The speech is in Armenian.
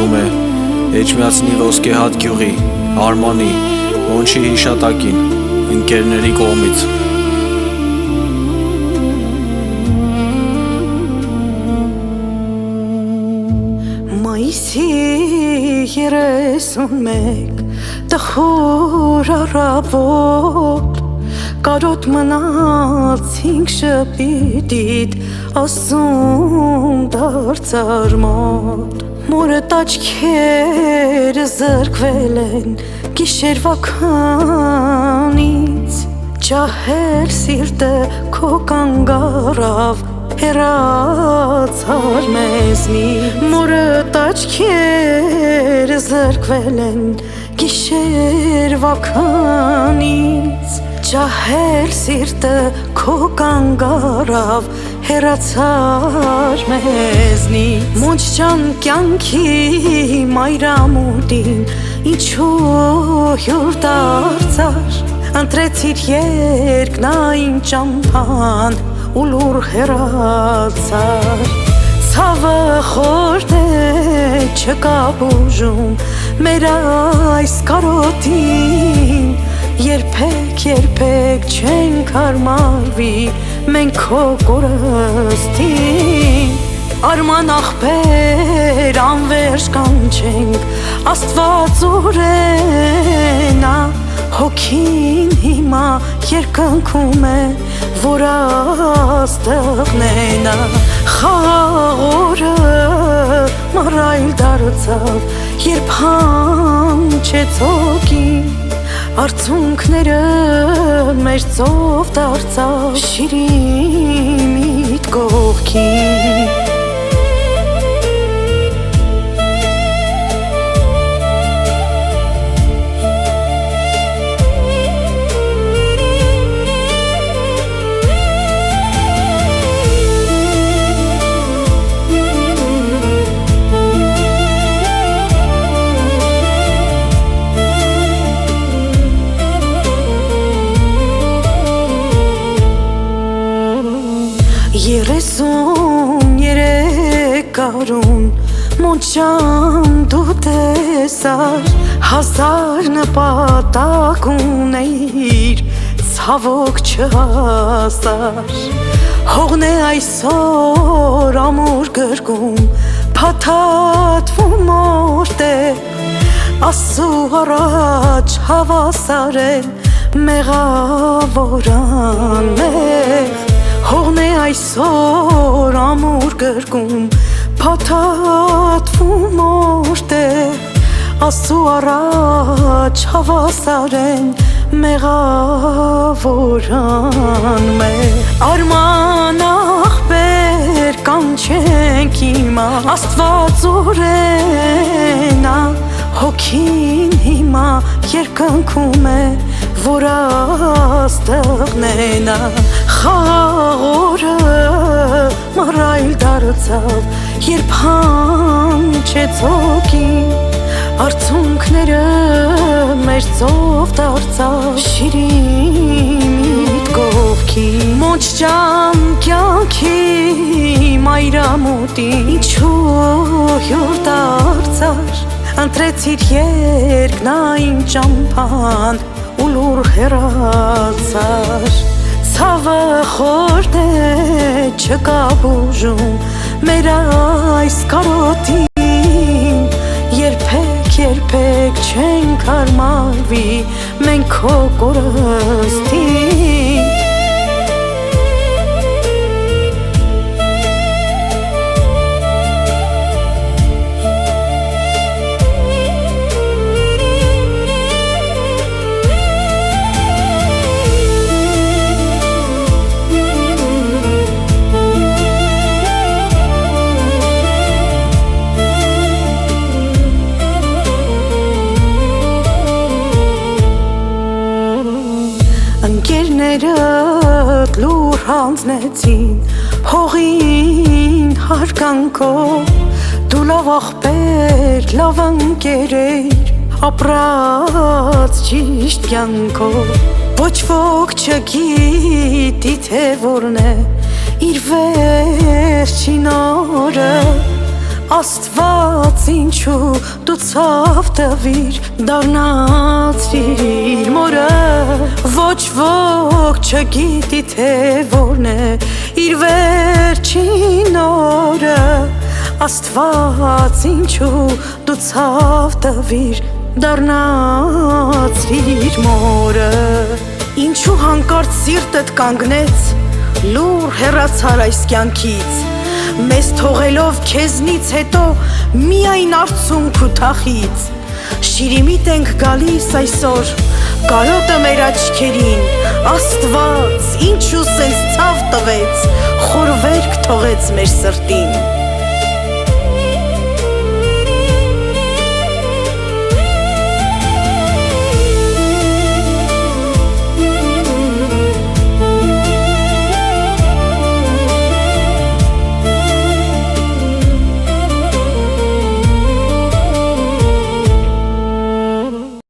գնում է Էջմիածնի ոսկեհատ գյուղի Արմանի Մոնչի հիշատակին ընկերների կողմից Մայիսի 31 տխուր առավոտ կարոտ մնացինք շպիտիդ ասում դարձար մոտ Մորդ աչքերը զրկվել են գիշերվա քանից Ջահել սիրտը քո կանգառավ հեռացար մեզնից Մորդ աչքերը զրկվել են գիշերվա քանից Ջահել սիրտը քո կանգառավ հեռացար մեզնից Մոնչ ջան կյանքի մայրամուտին ինչու հյուր դարձար Ընտրեցիր երկնային ճամփան ու լուր հեռացար Ցավը խորտ է չկա բուժում մեր այս կարոտին Երբեք չենք հարմարվի մենք քո կորստին Արման ախպեր անվերջ կանչենք Աստված ուրենա Հոգին հիմա երկնքում է որ աստղնենա Խաղորը մարայլ դարձավ երբ հանչեց հոգին Արցունքները մեր ծով դարձավ շիրիմիտ կողքին Երեք արուն մոնչան դու տեսար Հազար նպատակ ունեիր ցավոք չհասար Հողն է այսօր ամուր գրկում փաթաթվում օրտեղ Աստծու առաջ հավասար են մեղավորան մեղ Հողն է այսօր ամուր գրկում փաթաթվում օրտեղ Աստծու առաջ հավասար են մեղավորան մեր Արման ախպեր կանչենք հիմա Աստված ուրենա Հոգին հիմա երկնքում է որ աստղնենա Խաղորը մարայլ դարձավ երբ հանչեց հոգին Արցունքները մեր ծով դարձավ շիրիմիտ կողքին Մոնչ ջան կյանքի մայրամուտին ինչու հյուր դարձար Ընտրեցիր երկնային ճամփան ու լուր հեռացար Ցավը խորտ է չկա բուժում մեր այս կարոտին Երբեք չենք հարմարվի մենք քո կորստին Ընկերներդ լուր հանձնեցին հողին հարկանքով Դու լավ ախպեր, լավ ընկեր էիր ապրած ճիշտ կյանքով Ոչ ոք չգիտի թե որն է իր վերջին օրը Աստված ինչու դու ցավ տվիր դառնացիր մորը ոչ ոք չգիտի թե որն է իր վերջին օրը Աստված ինչու դու ցավ տվիր դառնացիր մորը Ինչու հանկարծ սիրտդ կանգնեց լուր հեռացար այս կյանքից Մեզ թողելով քեզնից հետո միայն արցունք ու թախից Շիրիմիտ ենք գալիս այսօր կարոտը մեր աչքերին Աստված ինչու սենց ցավ տվեց խոր վերք թողեց մեր սրտին